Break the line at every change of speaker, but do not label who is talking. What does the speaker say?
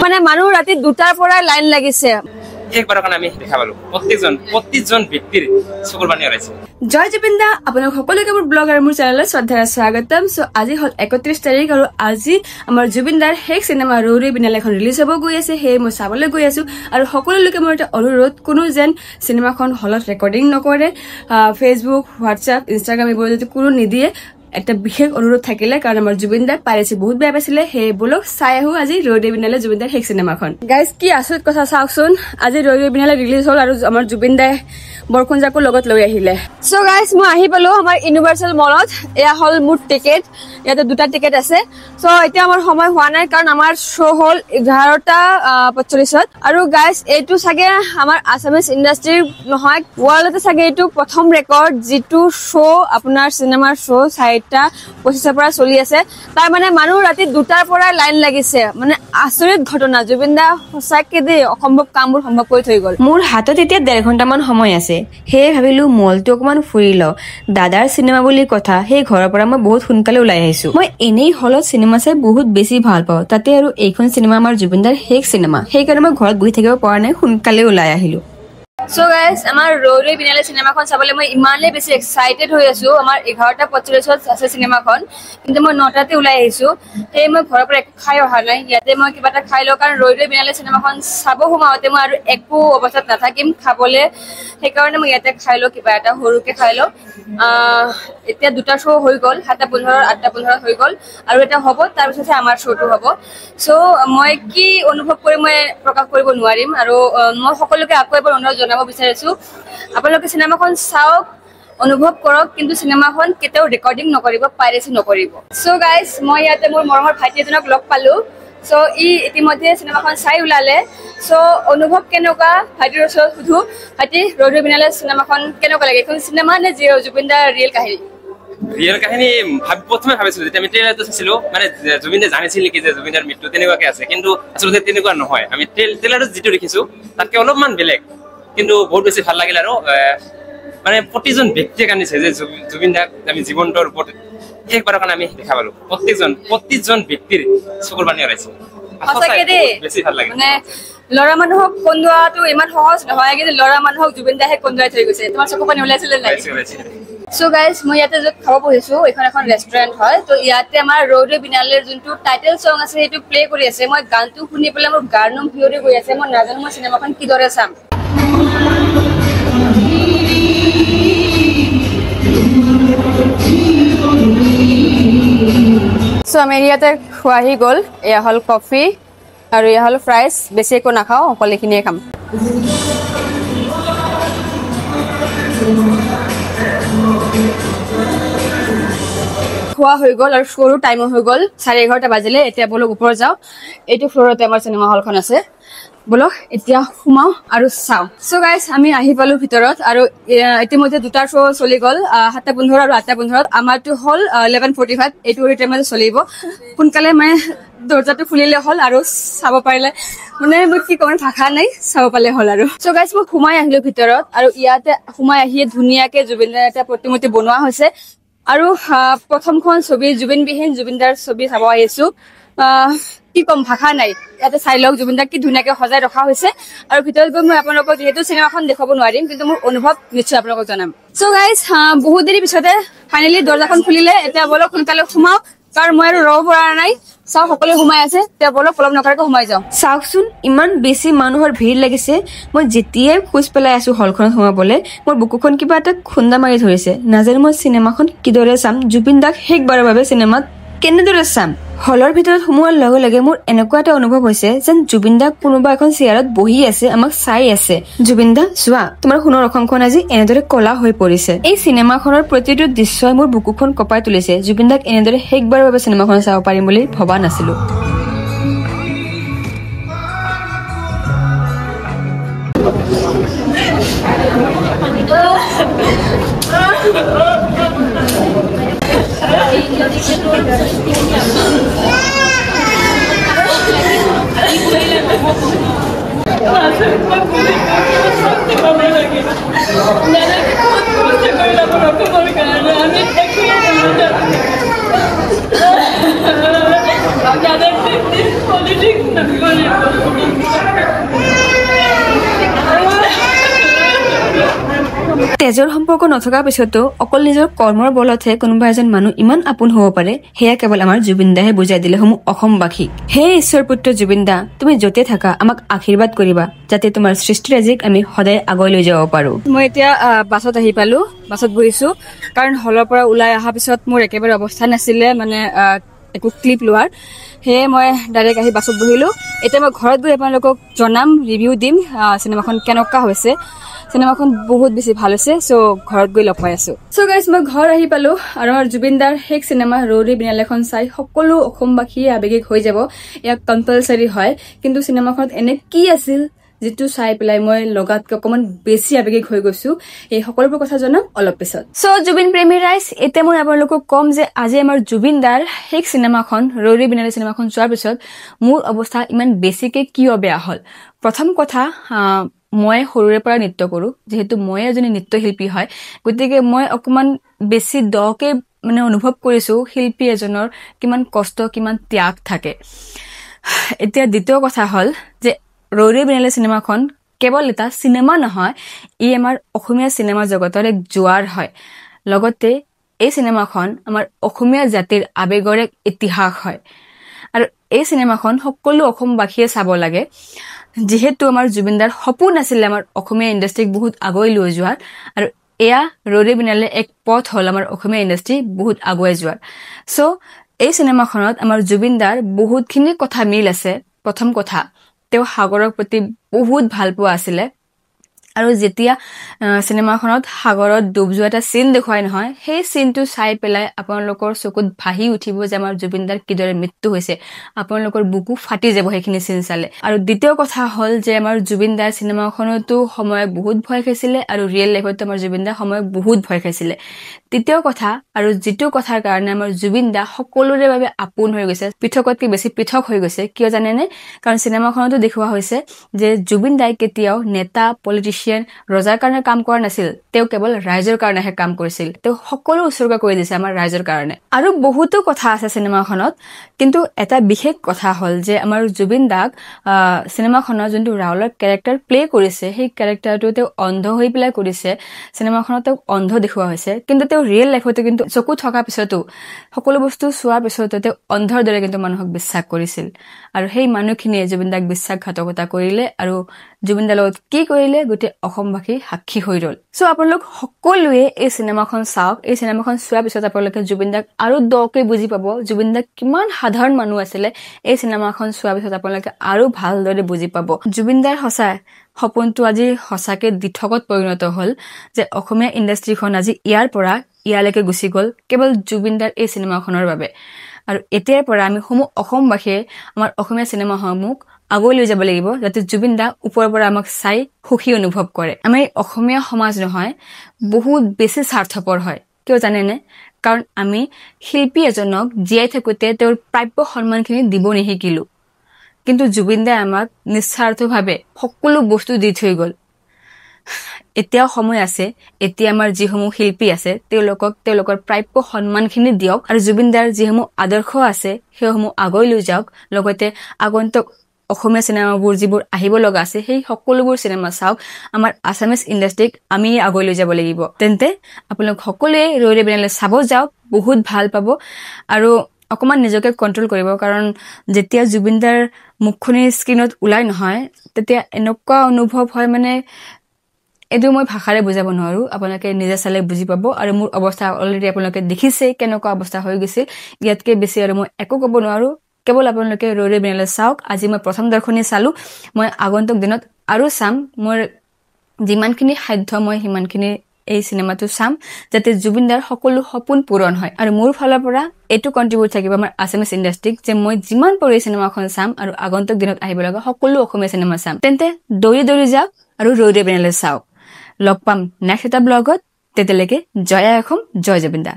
মানে মানুহ ৰাতি 2টাৰ পৰা লাইন লাগিছে
একবাৰৰ কাৰণে আমি দেখা পালো প্ৰত্যেকজন ব্যক্তিৰ চকুৰ পানী ওলাইছে
জয় জুবিন দা আপোনাক সকলোকে মোৰ ব্লগ আৰু মোৰ চেনেললৈ শ্ৰদ্ধাৰে স্বাগতম সো আজি হল 31 তাৰিখ আৰু আজি আমাৰ জুবিন দাৰ হেক সিনেমা ৰৌৰে বিনালে এখন ৰিলিজ হ'ব গৈ আছে হে মই চাবলৈ গৈ আছো আৰু সকলো লোকে মোৰ এটা অনুৰোধ কোনো যেন সিনেমাখন হলত ৰেকৰ্ডিং নকৰে ফেসবুক হোৱাটছআপ ইনষ্টাগ্ৰাম এইবোৰ যদি কোনো নিদিয়ে একটা বিশেষ অনুৰোধ থাকিলে কাৰণ আমাৰ জুবিন দাৰ পাইৰেচি বহুত বেয়া পাইছিলে হে বলক চাই আহো আজি ৰৌৰে বিনালে জুবিন দাৰ হেক সিনেমাখন গাইজ কি আচৰিত কথা চাওকচোন আজি ৰৌৰে বিনালে ৰিলিজ হ'ল আৰু আমাৰ জুবিন দাই বৰকুন জাকো লগত লৈ আহিলে সো গাইজ মই আহি পালো আমাৰ ইউনিভাৰ্সেল মলত এয়া হল মোৰ টিকেট ইয়াতে দুটা টিকেট আছে সো এতিয়া আমাৰ সময় হোৱা নাই কাৰণ আমাৰ শ্ব' হল 11:45 আৰু গাইজ এইটো চাগে আমাৰ আসামিজ ইণ্ডাষ্ট্ৰীৰ নহয় ৱৰ্ল্ডতে চাগে এইটো প্ৰথম ৰেকৰ্ড যিটো শ্ব' আপোনাৰ চিনেমাৰ শ্ব' 4:25 পৰা চলি আছে তাৰ মানে মানুহ ৰাতি 2টাৰ পৰা লাইন লাগিছে মানে আচৰিত ঘটনা জুবিন দা সঁচাকে দেই অসম্ভৱ কামবোৰ সম্ভৱ কৰি থৈ গল মোৰ হাতত এতিয়া 1.5 ঘণ্টামান সময় আছে হে ভাবিলো মলটো অকমান ফুৰি লও দাদাৰ সিনেমা বুলি কথা হে ঘৰৰ পৰা মই বহুত সোনকালে ওলাই আহিছো মই এনেই হলত সিনেমা চাই বহুত বেছি ভাল পাওঁ তাতে আৰু এইখন সিনেমা আমাৰ জুবিন দাৰ হেক সিনেমা সেইকাৰণে মই ঘৰত বহি থাকিব পৰা নাই সোনকালে ওলাই আহিলো সো গাইজ আমাৰ ৰৌৰে বিনালে সিনেমাখন চাবলৈ মই ইমানে বেছি এক্সাইটেড হৈ আছো আমাৰ 11:45 আছে সিনেমাখন কিন্তু মই 9টাতে ওলাই আহিছো হে মই ঘৰৰ পৰা একো খাই অহা নাই ইয়াতে মই কিবা এটা খাই লওঁ কাৰণ ৰৌৰে বিনালে সিনেমাখন চাব সোমাওঁতে মই আৰু একো অৱস্থাত নাথাকিম খাবলৈ সেইকাৰণে মই ইয়াতে খাই লওঁ কিবা এটা সৰুকে খাই লওঁ এতিয়া 2টা শ্ব' হৈ গ'ল 7:15 8:15 হৈ গ'ল আৰু এটা হ'ব তাৰপিছতহে আমাৰ শ্ব'টো হ'ব সো মই কি অনুভৱ কৰি মই প্ৰকাশ কৰিব নোৱাৰিম আৰু মই সকলোকে আকৌ এবাৰ অনুৰোধ জনাব বিচাৰিছো আপোনালোকে সিনেমাখন চাওক অনুভৱ কৰক কিন্তু সিনেমাখন কেতিয়াও ৰেকৰ্ডিং নকৰিব পাইৰেচি নকৰিব সো গাইজ মই ইয়াতে মোৰ মৰমৰ ভাইটি এজনক লগ পালো সো ইতিমধ্যে সিনেমাখন চাই ওলালে সো অনুভৱ কেনেকুৱা ভাইটিৰ ওচৰত সুধো ভাইটি ৰৌৰে বিনালে সিনেমাখন কেনেকুৱা লাগে এখন চিনেমা নে জুবিন দাৰ ৰিয়েল কাহিনী
প্ৰথমে ভাবিছিলো যেতিয়া আমি ট্ৰেইলাৰটো চাইছিলো মানে জুবিন দা জানিছিল নেকি যে জুবিন দাৰ মৃত্যু তেনেকুৱাকে আছে কিন্তু আচলতে তেনেকুৱা নহয় আমি ট্ৰেইলাৰত যিটো দেখিছো তাতকে অলপমান বেলেগ কিন্তু বহুত বেছি ভাল লাগিল আৰু মানে প্ৰতিজন ব্যক্তিয়ে কান্দিছে যে জুবিন দাক আমি জীৱন্তৰ ওপৰত একবাৰৰ কাৰণে আমি দেখা পালো প্ৰত্যেকজন ব্যক্তিৰ চকুৰ পানী ওলাইছে
সঁচাকে দেই
বেছি ভাল লাগে
মানে ল'ৰা মানুহক কন্দোৱাটো ইমান সহজ নহয় কিন্তু ল'ৰা মানুহক জুবিন দাহে কন্দুৱাই থৈ গৈছে তোমাৰ চকু পানী ওলাইছিলে নাই সো গাইজ মই ইয়াতে য'ত খাব বহিছো এইখন এখন ৰেষ্টুৰেণ্ট হয় তো ইয়াতে আমাৰ ৰৌৰে বিনালেৰ যোনটো টাইটেল চং আছে সেইটো প্লে কৰি আছে মই গানটো শুনি পেলাই মোৰ গাৰ নোম ভিয়ৰি গৈ আছে মই নাজানো মই চিনেমাখন কিদৰে চাম সো আমি ইয়াতে খোৱা আহি গ'ল এয়া হ'ল কফি আৰু এয়া হ'ল ফ্ৰাইজ বেছি একো নাখাওঁ অকল এইখিনিয়ে খাম খোৱা হৈ গ'ল আৰু শ্ব'ৰো টাইমো হৈ গ'ল 11:30 বাজিলে এতিয়া বলক ওপৰত যাওঁ এইটো ফ্ল'ৰতে আমাৰ চিনেমা হলখন আছে বলক এতিয়া সোমাও আৰু চাওঁ সো গাইজ আমি আহি পালো ভিতৰত আৰু ইতিমধ্যে 2টা শ্ব' চলি গ'ল 7:15 আৰু 8:15 আমাৰটো হ'ল 11:45 এইটো টাইমতে চলিব সোনকালে মানে দৰ্জাটো খুলিলে হ'ল আৰু চাব পাৰিলে মানে মই কি ক'ম ভাষা নাই চাব পালে হ'ল আৰু সো গাইজ মই সোমাই আহিলো ভিতৰত আৰু ইয়াতে সোমাই আহিয়ে ধুনীয়াকে জুবিন দাৰ এটা প্ৰতিমূৰ্তি বনোৱা হৈছে আৰু প্ৰথমখন ছবি জুবিনবিহীন জুবিন দাৰ ছবি চাব আহিছো কি কম ভাষা নাই ইয়াতে চাই লওক জুবিন দাক কি ধুনীয়াকে সজাই ৰখা হৈছে আৰু ভিতৰত গৈ মই আপোনালোকক যিহেতু চিনেমাখন দেখাব নোৱাৰিম কিন্তু মোৰ অনুভৱ নিশ্চয় আপোনালোকক জনাম সো গাইজ বহুত দেৰি পিছতে ফাইনেলি দৰ্জাখন খুলিলে এতিয়া বলক সোনকালে সোমাও কাৰণ মই আৰু ৰ'ব পৰা নাই চাও সকলোৱে সোমাই আছে এতিয়া বলক পলম নকৰাকৈ সোমাই যাওঁ চাওকচোন ইমান বেছি মানুহৰ ভিৰ লাগিছে মই যেতিয়াই খোজ পেলাই আছো হলখনত সোমাবলৈ মোৰ বুকুখন কিবা এটা খুন্দা মাৰি ধৰিছে নাজানো মই চিনেমাখন কিদৰে চাম জুবিন দাক শেষবাৰৰ বাবে চিনেমাত কেনেদৰে চাম হলৰ ভিতৰত সোমোৱাৰ লগে লগে মোৰ এনেকুৱা এটা অনুভৱ হৈছে যেন জুবিন দা কোনোবা এখন চেয়াৰত বহি আছে আমাক চাই আছে জুবিন দা চোৱা তোমাৰ সোণৰ অসমখন আজি এনেদৰে কলা হৈ পৰিছে এই চিনেমাখনৰ প্ৰতিটো দৃশ্যই মোৰ বুকুখন কঁপাই তুলিছে জুবিন দাক এনেদৰে শেষবাৰৰ বাবে চিনেমাখন চাব পাৰিম বুলি ভবা নাছিলো তেজৰ সম্পৰ্ক নথকাৰ পিছতো অকল নিজৰ কৰ্মৰ বলতহে কোনোবা এজন মানুহ ইমান আপোন হ'ব পাৰে, সেয়া কেৱল আমাৰ জুবিন দাহে বুজাই দিলে সমূহ অসমবাসীক। হে ঈশ্বৰ পুত্ৰ জুবিন দা, তুমি য'তে থাকা আমাক আশীৰ্বাদ কৰিবা, যাতে তোমাৰ সৃষ্টিৰাজিক আমি সদায় আগুৱাই লৈ যাব পাৰো। মই এতিয়া বাছত আহি পালো, বাছত বহিছো, কাৰণ হলৰ পৰা ওলাই অহাৰ পিছত মোৰ একেবাৰে অৱস্থা নাছিলে মানে একো ক্লিপ লোৱাৰ, সেয়ে মই ডাইৰেক্ট আহি বাছত বহিলো। এতিয়া মই ঘৰত গৈ আপোনালোকক জনাম, ৰিভিউ দিম চিনেমাখন কেনেকুৱা হৈছে। চিনেমাখন বহুত বেছি ভাল হৈছে, চ' ঘৰত গৈ লগ পাই আছো। চ' গাইজ, মই ঘৰ আহি পালো আৰু আমাৰ জুবিন দাৰ শেষ চিনেমা ৰৌৰে বিনালেখন চাই সকলো অসমবাসী আৱেগিক হৈ যাব, ইয়াক কম্পালচাৰী হয়। কিন্তু চিনেমাখনত এনে কি আছিল যিটো চাই পেলাই মই লগাতকৈ অকমান বেছি আৱেগিক হৈ গৈছো, এই সকলোবোৰ কথা জনাম অলপ পিছত। চ' জুবিন প্ৰেমী ৰাইজ, এতিয়া মই আপোনালোকক কম যে আজি আমাৰ জুবিন দাৰ শেষ চিনেমাখন ৰৌৰে বিনালে চিনেমাখন চোৱাৰ পিছত মোৰ অৱস্থা ইমান বেছিকে কিয় বেয়া হল। প্ৰথম কথা, মই সৰুৰে পৰা নৃত্য কৰো, যিহেতু মই এজনী নৃত্যশিল্পী হয়, গতিকে মই অকমান বেছি দকে মানে অনুভৱ কৰিছো শিল্পী এজনৰ কিমান কষ্ট, কিমান ত্যাগ থাকে। এতিয়া দ্বিতীয় কথা হল যে ৰৌৰে বিনালে চিনেমাখন কেৱল এটা চিনেমা নহয়, ই আমাৰ অসমীয়া চিনেমা জগতৰ এক জোৱাৰ হয়। লগতে এই চিনেমাখন আমাৰ অসমীয়া জাতিৰ আৱেগৰ এক ইতিহাস হয় আৰু এই চিনেমাখন সকলো অসমবাসীয়ে চাব লাগে, যিহেতু আমাৰ জুবিনদাৰ সপোন আছিলে আমাৰ অসমীয়া ইণ্ডাষ্ট্ৰীক বহুত আগুৱাই লৈ যোৱাৰ, আৰু এয়া ৰৌৰে বিনালে এক পথ হল আমাৰ অসমীয়া ইণ্ডাষ্ট্ৰী বহুত আগুৱাই যোৱাৰ। চ' এই চিনেমাখনত আমাৰ জুবিনদাৰ বহুতখিনি কথা মিল আছে। প্ৰথম কথা, তেওঁ সাগৰৰ প্ৰতি বহুত ভাল পোৱা আছিলে, আৰু যেতিয়া চিনেমাখনত সাগৰত ডুব যোৱা এটা চিন দেখুৱাই নহয়, সেই চিনটো চাই পেলাই আপোনালোকৰ চকুত ভাহি উঠিব যে আমাৰ জুবিনদাৰ কিদৰে মৃত্যু হৈছে, আপোনালোকৰ বুকু ফাটি যাব সেইখিনি চিন চালে। আৰু দ্বিতীয় কথা হল যে আমাৰ জুবিনদাৰ চিনেমাখনতো সময়ত বহুত ভয় খাইছিলে, আৰু ৰিয়েল লাইফতো আমাৰ জুবিনদাৰ সময়ত বহুত ভয় খাইছিলে। তৃতীয় কথা, আৰু যিটো কথাৰ কাৰণে আমাৰ জুবিনদা সকলোৰে বাবে আপোন হৈ গৈছে, পৃথকতকৈ বেছি পৃথক হৈ গৈছে, কিয় জানেনে? কাৰণ চিনেমাখনতো দেখুওৱা হৈছে যে জুবিন দাই কেতিয়াও নেতা, পলিটিচিয়ান, ৰজাৰ কাৰণে কাম কৰা নাছিল, তেওঁ কেৱল ৰাইজৰ কাৰণেহে কাম কৰিছিল। তেওঁ সকলো উৎসৰ্গা কৰি দিছে আমাৰ ৰাইজৰ কাৰণে। আৰু বহুতো কথা আছে চিনেমাখনত, কিন্তু এটা বিশেষ কথা হল যে আমাৰ জুবিন দাক চিনেমাখনৰ যোনটো ৰাহুলৰ কেৰেক্টাৰ প্লে কৰিছে, সেই কেৰেক্টাৰটো তেওঁ অন্ধ হৈ পেলাই কৰিছে। চিনেমাখনত তেওঁক অন্ধ দেখুওৱা হৈছে, কিন্তু তেওঁ ৰিয়েল লাইফতো কিন্তু চকু থকাৰ পিছতো, সকলো বস্তু চোৱাৰ পিছতো তেওঁ অন্ধৰ দৰে কিন্তু মানুহক বিশ্বাস কৰিছিল, আৰু সেই মানুহখিনিয়ে জুবিন দাক বিশ্বাসঘাতকতা কৰিলে, আৰু জুবিন দাৰ লগত কি কৰিলে গোটেই অসমবাসী সাক্ষী হৈ ৰল। চ' আপোনালোক সকলোৱে এই চিনেমাখন চাওক। এই চিনেমাখন চোৱাৰ পিছত আপোনালোকে জুবিন দাক আৰু দকে বুজি পাব, জুবিন দা কিমান সাধাৰণ মানুহ আছিলে। এই চিনেমাখন চোৱাৰ পিছত আপোনালোকে আৰু ভালদৰে বুজি পাব জুবিন দাৰ সঁচা সপোনটো আজি সঁচাকে দিঠকত পৰিণত হল, যে অসমীয়া ইণ্ডাষ্ট্ৰীখন আজি ইয়াৰ পৰা ইয়ালৈকে গুচি গল কেৱল জুবিন দাৰ এই চিনেমাখনৰ বাবে। আৰু এতিয়াৰ পৰা আমি সমূহ অসমবাসীয়ে আমাৰ অসমীয়া চিনেমাসমূহ আগুৱাই লৈ যাব লাগিব, যাতে জুবিন দা ওপৰৰ পৰা আমাক চাই সুখী অনুভৱ কৰে। আমাৰ অসমীয়া সমাজ নহয় বহুত বেছি স্বাৰ্থপৰ হয়, কিয় জানেনে? কাৰণ আমি শিল্পী এজনক জীয়াই থাকোতে তেওঁৰ প্ৰাপ্য সন্মানখিনি দিব নিশিকিলো, কিন্তু জুবিন দাই আমাক নিস্বাৰ্থভাৱে সকলো বস্তু দি থৈ গল। এতিয়াও সময় আছে, এতিয়া আমাৰ যিসমূহ শিল্পী আছে তেওঁলোকৰ প্ৰাপ্য সন্মানখিনি দিয়ক, আৰু জুবিন দাৰ যিসমূহ আদৰ্শ আছে সেইসমূহ আগুৱাই লৈ যাওক। লগতে আগন্তুক অসমীয়া চিনেমাবোৰ যিবোৰ আহিব লগা আছে, সেই সকলোবোৰ চিনেমা চাওক। আমাৰ আছামিজ ইণ্ডাষ্ট্ৰীক আমি আগুৱাই লৈ যাব লাগিব। তেন্তে আপোনালোক সকলোৱে ৰৌৰে বিনালে চাব যাওক, বহুত ভাল পাব। আৰু অকমান নিজকে কন্ট্ৰোল কৰিব, কাৰণ যেতিয়া জুবিন দাৰ মুখখনি স্ক্ৰীণত ওলাই নহয়, তেতিয়া এনেকুৱা অনুভৱ হয়, মানে এইটো মই ভাষাৰে বুজাব নোৱাৰো, আপোনালোকে নিজে চালে বুজি পাব। আৰু মোৰ অৱস্থা অলৰেডি আপোনালোকে দেখিছে কেনেকুৱা অৱস্থা হৈ গৈছিল, ইয়াতকে বেছি আৰু মই একো ক'ব নোৱাৰো। কেৱল আপোনালোকে ৰৌৰে বিনালে চাওক। আজি মই প্ৰথম দৰ্শনী চালো, মই আগন্তুক দিনত আৰু চাম। মোৰ যিমানখিনি সাধ্য মই সিমানখিনি এই চিনেমাটো চাম, যাতে জুবিন দাৰ সকলো সপোন পূৰণ হয়। আৰু মোৰ ফালৰ পৰা এইটো কন্ট্ৰিবিউট থাকিব আমাৰ আছামিজ ইণ্ডাষ্ট্ৰীক, যে মই যিমান পাৰো এই চিনেমাখন চাম আৰু আগন্তুক দিনত আহিব লগা সকলো অসমীয়া চিনেমা চাম। তেন্তে দৌৰি দৌৰি যাওক আৰু ৰৌৰে বিনালে চাওক। লগ পাম নেক্সট এটা ব্লগত। তেতিয়ালৈকে জয় অসম, জয় জুবিন দা।